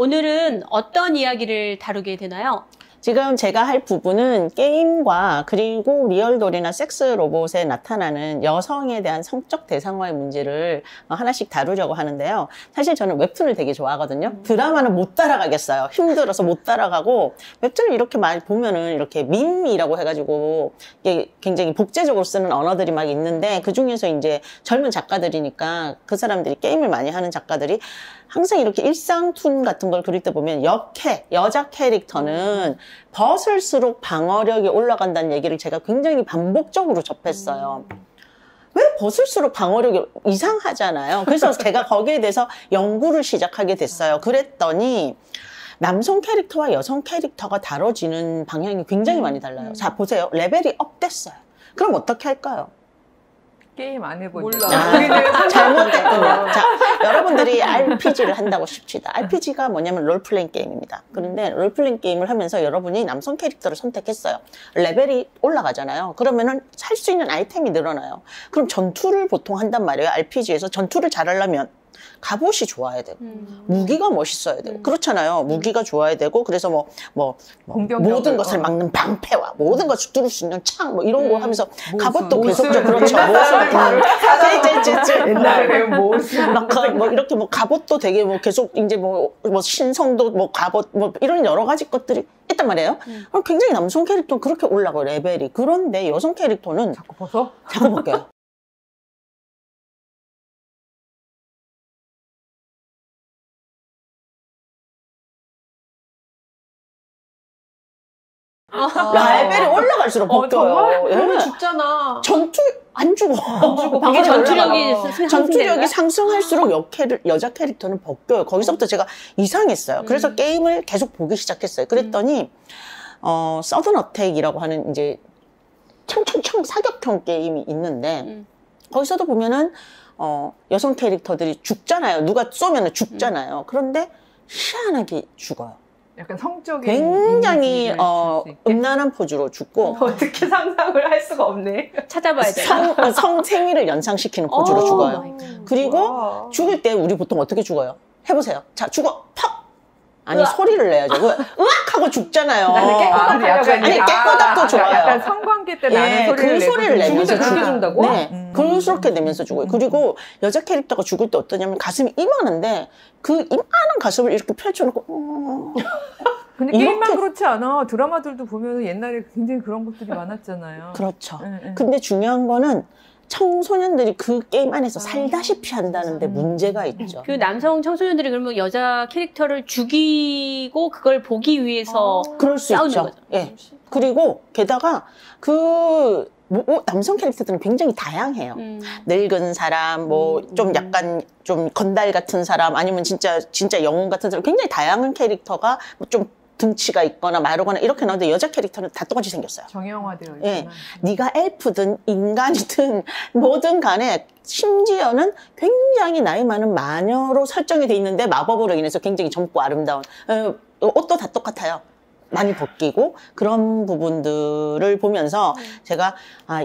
오늘은 어떤 이야기를 다루게 되나요? 지금 제가 할 부분은 게임과 그리고 리얼돌이나 섹스 로봇에 나타나는 여성에 대한 성적 대상화의 문제를 하나씩 다루려고 하는데요. 사실 저는 웹툰을 되게 좋아하거든요. 드라마는 못 따라가겠어요. 힘들어서 못 따라가고 웹툰을 이렇게 많이 보면은 이렇게 밈이라고 해가지고 이게 굉장히 복제적으로 쓰는 언어들이 막 있는데 그 중에서 이제 젊은 작가들이니까 그 사람들이 게임을 많이 하는 작가들이 항상 이렇게 일상툰 같은 걸 그릴 때 보면 여자 캐릭터는 벗을수록 방어력이 올라간다는 얘기를 제가 굉장히 반복적으로 접했어요. 왜 벗을수록 방어력이 이상하잖아요. 그래서 제가 거기에 대해서 연구를 시작하게 됐어요. 그랬더니 남성 캐릭터와 여성 캐릭터가 다뤄지는 방향이 굉장히 많이 달라요. 자, 보세요. 레벨이 업 됐어요. 그럼 어떻게 할까요? 게임 안 해본 몰라. 잘못됐군요. 자, 여러분들이 RPG를 한다고 칩시다. RPG가 뭐냐면 롤플레잉 게임입니다. 그런데 롤플레잉 게임을 하면서 여러분이 남성 캐릭터를 선택했어요. 레벨이 올라가잖아요. 그러면은 살 수 있는 아이템이 늘어나요. 그럼 전투를 보통 한단 말이에요. RPG에서 전투를 잘하려면 갑옷이 좋아야 되고 무기가 멋있어야 되고 그렇잖아요. 무기가 좋아야 되고 그래서 모든 것을 막는 방패와 모든 것을 뚫을 수 있는 창 뭐 이런 거 하면서 갑옷도 계속적으로 그렇죠. 옛날에 배운 모습 뭐 이렇게 뭐 갑옷도 되게 뭐 계속 이제 뭐 신성도 뭐 갑옷 뭐 이런 여러 가지 것들이 있단 말이에요. 굉장히 남성 캐릭터는 그렇게 올라가요 레벨이. 그런데 여성 캐릭터는 자꾸 벗어? 자꾸 벗겨요. 레벨이 올라갈수록 벗겨요. 그러면 죽잖아. 전투 안 죽어. 이게 전투력이 상승할수록 여자 캐릭터는 벗겨요. 거기서부터 제가 이상했어요. 그래서 게임을 계속 보기 시작했어요. 그랬더니 서든 어택이라고 하는 이제 청청청 사격형 게임이 있는데 거기서도 보면은 여성 캐릭터들이 죽잖아요. 누가 쏘면은 죽잖아요. 그런데 희한하게 죽어요. 약간 성적인 굉장히 음란한 포즈로 죽고 어떻게 상상을 할 수가 없네. 찾아봐야 돼. 성생리를 연상시키는 포즈로 죽어요. 그리고 죽을 때 우리 보통 어떻게 죽어요? 해보세요. 자, 죽어. 팍! 아니, 소리를 내야죠. 으악! 하고 죽잖아요. 깨꼬닥도 좋아요. 약간 성관계 때 나는 소리를 그 소리를 내면서 그렇게 죽는다고? 네. 그렇게 내면서 죽어요. 그리고 여자 캐릭터가 죽을 때 어떠냐면 가슴이 이만한데 그 이만한 가슴을 이렇게 펼쳐놓고 근데 게임만 그렇지 않아. 드라마들도 보면 옛날에 굉장히 그런 것들이 많았잖아요. 그렇죠. 근데 중요한 거는 청소년들이 그 게임 안에서 살다시피 한다는데 문제가 있죠. 그 남성 청소년들이 그러면 여자 캐릭터를 죽이고 그걸 보기 위해서 그럴 수 있죠. 거죠. 예. 그리고 게다가 남성 캐릭터들은 굉장히 다양해요. 늙은 사람, 좀 약간 좀 건달 같은 사람, 아니면 진짜 영웅 같은 사람, 굉장히 다양한 캐릭터가 좀 등치가 있거나 마르거나 이렇게 나오는데 여자 캐릭터는 다 똑같이 생겼어요. 정형화되어 있구나. 예, 네가 엘프든 인간이든 뭐든 간에 심지어는 굉장히 나이 많은 마녀로 설정이 돼 있는데 마법으로 인해서 굉장히 젊고 아름다운 옷도 다 똑같아요. 많이 벗기고 그런 부분들을 보면서 제가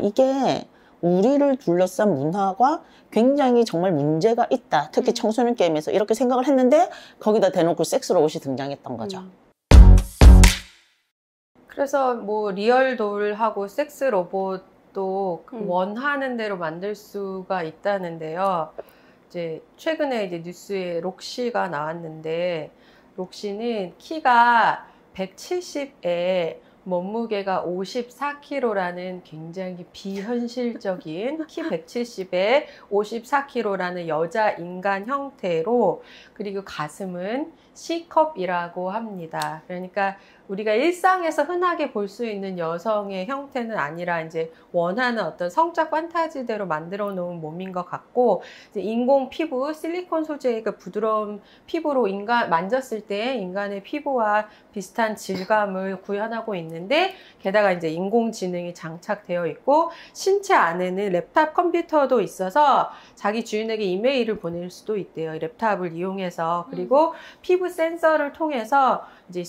이게 우리를 둘러싼 문화가 굉장히 정말 문제가 있다. 특히 청소년 게임에서 이렇게 생각을 했는데 거기다 대놓고 섹스 로봇이 등장했던 거죠. 그래서 뭐 리얼돌하고 섹스 로봇도 원하는 대로 만들 수가 있다는데요. 이제 최근에 이제 뉴스에 록시가 나왔는데 록시는 키가 170에 몸무게가 54kg라는 굉장히 비현실적인 키 170에 54kg라는 여자 인간 형태로 그리고 가슴은 C컵이라고 합니다. 그러니까 우리가 일상에서 흔하게 볼 수 있는 여성의 형태는 아니라 이제 원하는 어떤 성적 판타지대로 만들어 놓은 몸인 것 같고 이제 인공 피부, 실리콘 소재의 그 부드러운 피부로 만졌을 때 인간의 피부와 비슷한 질감을 구현하고 있는데 게다가 이제 인공지능이 장착되어 있고 신체 안에는 랩탑 컴퓨터도 있어서 자기 주인에게 이메일을 보낼 수도 있대요. 랩탑을 이용해서. 그리고 피부 센서를 통해서 이제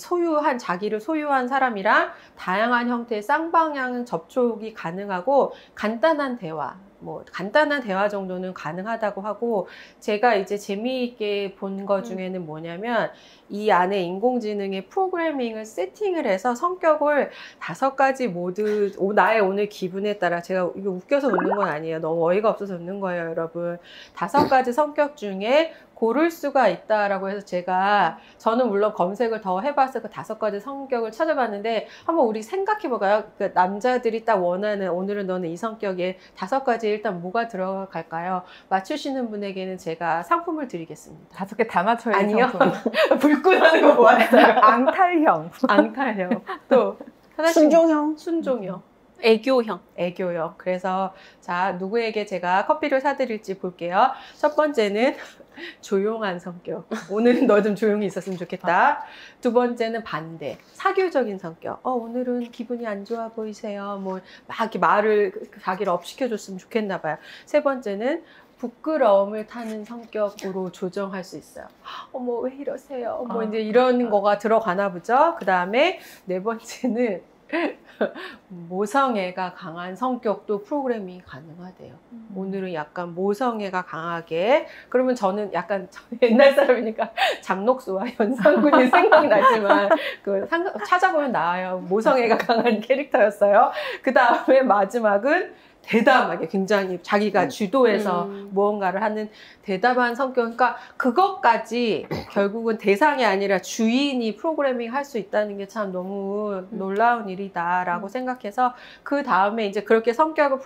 자기를 소유한 사람이랑 다양한 형태의 쌍방향 접촉이 가능하고 간단한 대화, 뭐 간단한 대화 정도는 가능하다고 하고, 제가 이제 재미있게 본 거 중에는 뭐냐면 이 안에 인공지능의 프로그래밍을 세팅을 해서 성격을 5가지 모두 나의 오늘 기분에 따라, 제가 이거 웃겨서 웃는 건 아니에요. 너무 어이가 없어서 웃는 거예요, 여러분. 5가지 성격 중에 고를 수가 있다라고 해서 저는 물론 검색을 더 해봐서 그 5가지 성격을 찾아봤는데, 한번 우리 생각해볼까요? 그 남자들이 딱 원하는, 오늘은 너는 이 성격에 5가지 일단 뭐가 들어갈까요? 맞추시는 분에게는 제가 상품을 드리겠습니다. 5개 다 맞춰야 아니요. 상품. 불끈하는 거 보았어요. 앙탈형. 앙탈형. 또 하나씩. 순종형. 순종형. 애교형. 애교형. 그래서 자, 누구에게 제가 커피를 사드릴지 볼게요. 첫 번째는 조용한 성격. 오늘은 너 좀 조용히 있었으면 좋겠다. 2번째는 반대. 사교적인 성격. 오늘은 기분이 안 좋아 보이세요. 뭐 막 이렇게 말을 자기를 업시켜줬으면 좋겠나 봐요. 3번째는 부끄러움을 타는 성격으로 조정할 수 있어요. 어머, 왜 이러세요? 뭐 이제 이런 거가 들어가나 보죠. 그 다음에 4번째는 모성애가 강한 성격도 프로그래밍이 가능하대요. 오늘은 약간 모성애가 강하게, 그러면 저는 약간 옛날 사람이니까 잡록수와 연상군이 생각나지만 찾아보면 나와요. 모성애가 강한 캐릭터였어요. 그 다음에 마지막은 대담하게, 굉장히 자기가 주도해서 무언가를 하는 대담한 성격. 그러니까 그것까지 결국은 대상이 아니라 주인이 프로그래밍 할 수 있다는 게 참 너무 놀라운 일이다라고 생각해서, 그 다음에 이제 그렇게 성격을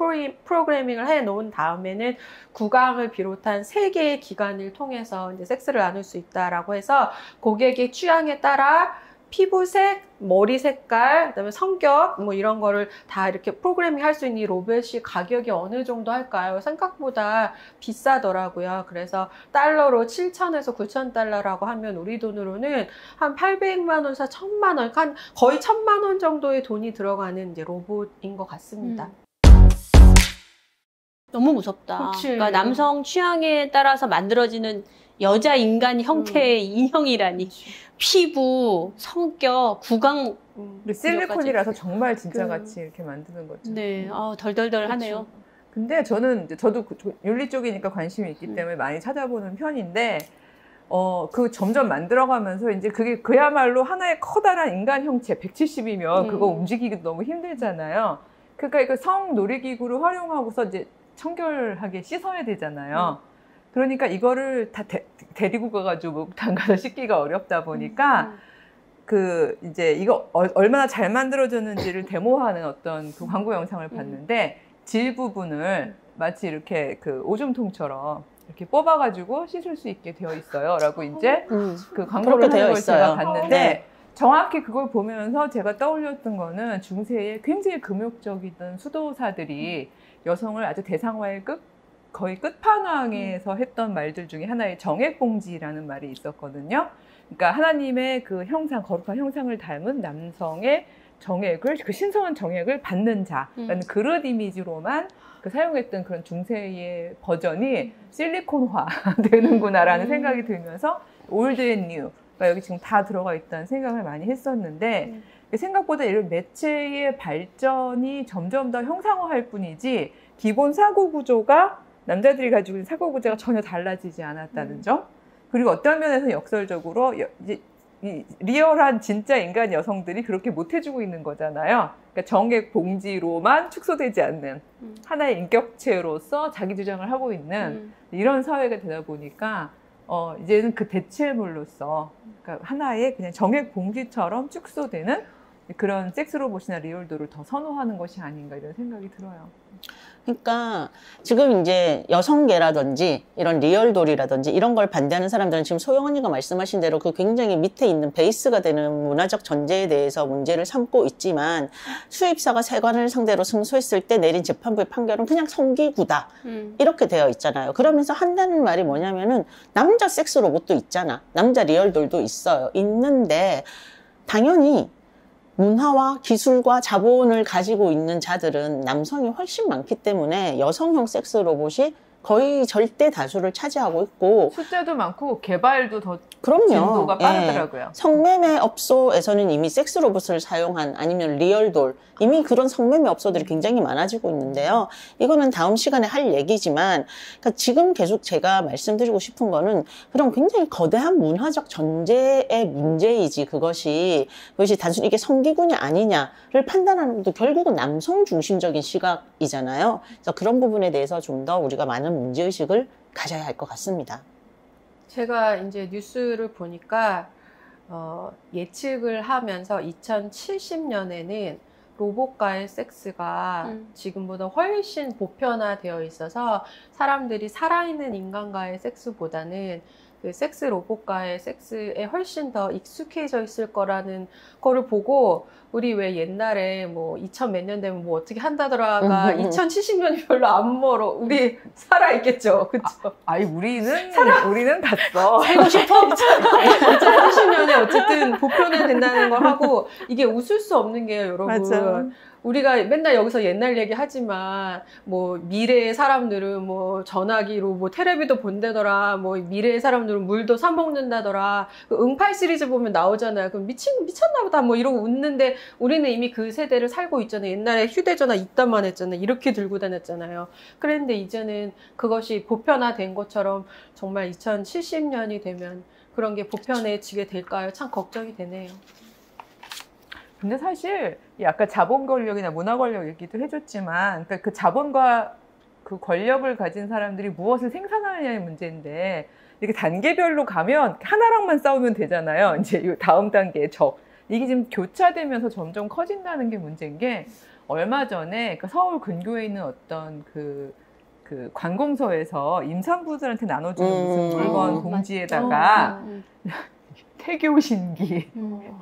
프로그래밍을 해 놓은 다음에는 구강을 비롯한 3개의 기관을 통해서 이제 섹스를 나눌 수 있다라고 해서, 고객의 취향에 따라 피부색, 머리 색깔, 그다음에 성격, 뭐 이런 거를 다 이렇게 프로그래밍 할 수 있는 이 로봇이 가격이 어느 정도 할까요? 생각보다 비싸더라고요. 그래서 달러로 7,000에서 9,000달러라고 하면 우리 돈으로는 한 800만 원에서 1,000만 원, 한 거의 1,000만 원 정도의 돈이 들어가는 이제 로봇인 것 같습니다. 너무 무섭다. 그치. 그러니까 남성 취향에 따라서 만들어지는 여자 인간 형태의 인형이라니. 피부, 성격, 구강. 실리콘이라서 정말 진짜 같이 이렇게 만드는 거죠. 네, 덜덜덜 하네요. 근데 저도 윤리 쪽이니까 관심이 있기 때문에 많이 찾아보는 편인데, 점점 만들어가면서 이제 그게 그야말로 하나의 커다란 인간 형체, 170이면 그거 움직이기도 너무 힘들잖아요. 그러니까 성 놀이기구를 활용하고서 이제 청결하게 씻어야 되잖아요. 그러니까 이거를 다 데리고 가가지고 목욕탕 가서 씻기가 어렵다 보니까 이제 이거 얼마나 잘 만들어졌는지를 데모하는 어떤 그 광고 영상을 봤는데, 질 부분을 마치 이렇게 그 오줌통처럼 이렇게 뽑아가지고 씻을 수 있게 되어 있어요. 라고 이제 그 광고를 하는 걸 제가 봤는데, 정확히 그걸 보면서 제가 떠올렸던 거는 중세에 굉장히 금욕적이던 수도사들이 여성을 아주 대상화의 거의 끝판왕에서 했던 말들 중에 하나의 정액봉지라는 말이 있었거든요. 그러니까 하나님의 그 형상, 거룩한 형상을 닮은 남성의 정액을, 그 신성한 정액을 받는 자라는 그릇 이미지로만 사용했던 그런 중세의 버전이 실리콘화 되는구나라는 생각이 들면서 올드 앤 뉴, 그러니까 여기 지금 다 들어가 있다는 생각을 많이 했었는데, 생각보다 이런 매체의 발전이 점점 더 형상화할 뿐이지 기본 사고 구조가, 남자들이 가지고 있는 사고 구조가 전혀 달라지지 않았다는 점. 그리고 어떤 면에서 역설적으로 이제 이 리얼한 진짜 인간 여성들이 그렇게 못 해주고 있는 거잖아요. 그러니까 정액 봉지로만 축소되지 않는 하나의 인격체로서 자기 주장을 하고 있는 이런 사회가 되다 보니까 이제는 그 대체물로서, 그러니까 하나의 그냥 정액 봉지처럼 축소되는 그런 섹스 로봇이나 리얼도를 더 선호하는 것이 아닌가, 이런 생각이 들어요. 그러니까 지금 이제 여성계라든지 이런 리얼돌이라든지 이런 걸 반대하는 사람들은 지금 소영 언니가 말씀하신 대로 그 굉장히 밑에 있는 베이스가 되는 문화적 전제에 대해서 문제를 삼고 있지만, 수입사가 세관을 상대로 승소했을 때 내린 재판부의 판결은 그냥 성기구다 이렇게 되어 있잖아요. 그러면서 한다는 말이 뭐냐면은 남자 섹스 로봇도 있잖아, 남자 리얼돌도 있어요. 있는데 당연히 문화와 기술과 자본을 가지고 있는 자들은 남성이 훨씬 많기 때문에 여성형 섹스 로봇이 거의 절대 다수를 차지하고 있고 숫자도 많고 개발도 더 그럼요. 진도가 빠르더라고요. 성매매 업소에서는 이미 섹스 로봇을 사용한 아니면 리얼돌 이미 그런 성매매 업소들이 굉장히 많아지고 있는데요. 이거는 다음 시간에 할 얘기지만 그러니까 지금 계속 제가 말씀드리고 싶은 거는 그런 굉장히 거대한 문화적 전제의 문제이지 그것이 단순히 이게 성기군이 아니냐를 판단하는 것도 결국은 남성 중심적인 시각이잖아요. 그래서 그런 부분에 대해서 좀 더 우리가 많은 문제의식을 가져야 할 것 같습니다. 제가 이제 뉴스를 보니까 예측을 하면서 2070년에는 로봇과의 섹스가 지금보다 훨씬 보편화되어 있어서 사람들이 살아있는 인간과의 섹스보다는 그 섹스 로봇과의 섹스에 훨씬 더 익숙해져 있을 거라는 거를 보고 우리 왜 옛날에 뭐 2000 몇 년 되면 뭐 어떻게 한다더라가 2070년이 별로 안 멀어. 우리 살아있겠죠. 그쵸? 아니, 우리는 갔어. 살고 싶어? 2070년에 어쨌든 보편화된다는 걸 하고 이게 웃을 수 없는 게요, 여러분. 맞아. 우리가 맨날 여기서 옛날 얘기 하지만 뭐 미래의 사람들은 뭐 전화기로 뭐 테레비도 본다더라, 뭐 미래의 사람들은 물도 사 먹는다더라. 그 응팔 시리즈 보면 나오잖아요. 그럼 미쳤나 보다 뭐 이러고 웃는데 우리는 이미 그 세대를 살고 있잖아요. 옛날에 휴대전화 이따만 했잖아요. 이렇게 들고 다녔잖아요. 그런데 이제는 그것이 보편화된 것처럼 정말 2070년이 되면 그런 게 보편해지게 될까요? 참 걱정이 되네요. 근데 사실 아까 자본 권력이나 문화 권력 얘기도 해줬지만 그러니까 그 자본과 그 권력을 가진 사람들이 무엇을 생산하느냐의 문제인데 이렇게 단계별로 가면 하나랑만 싸우면 되잖아요. 이제 이 다음 단계의 적. 이게 지금 교차되면서 점점 커진다는 게 문제인 게 얼마 전에 그러니까 서울 근교에 있는 어떤 그 관공서에서 임산부들한테 나눠주는 무슨 물건 봉지에다가 태교신기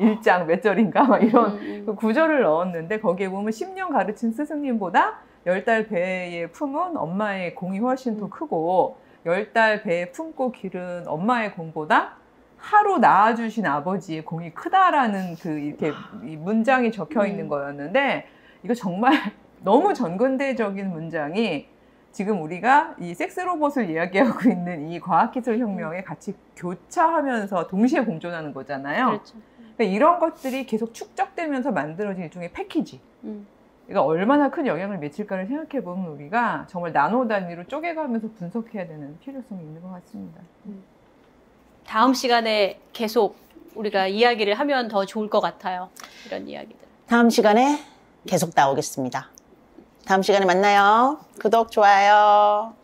1장 몇 절인가 막 이런 그 구절을 넣었는데 거기에 보면 10년 가르친 스승님보다 10달 배에 품은 엄마의 공이 훨씬 더 크고 10달 배에 품고 기른 엄마의 공보다 하루 낳아주신 아버지의 공이 크다라는 그 이렇게 이 문장이 적혀 있는 거였는데 이거 정말 너무 전근대적인 문장이 지금 우리가 이 섹스 로봇을 이야기하고 있는 이 과학기술 혁명에 같이 교차하면서 동시에 공존하는 거잖아요. 그렇죠. 그러니까 이런 것들이 계속 축적되면서 만들어진 일종의 패키지. 그러니까 얼마나 큰 영향을 미칠까를 생각해 보면 우리가 정말 나노 단위로 쪼개가면서 분석해야 되는 필요성이 있는 것 같습니다. 다음 시간에 계속 우리가 이야기를 하면 더 좋을 것 같아요. 이런 이야기들. 다음 시간에 계속 나오겠습니다. 다음 시간에 만나요. 구독, 좋아요.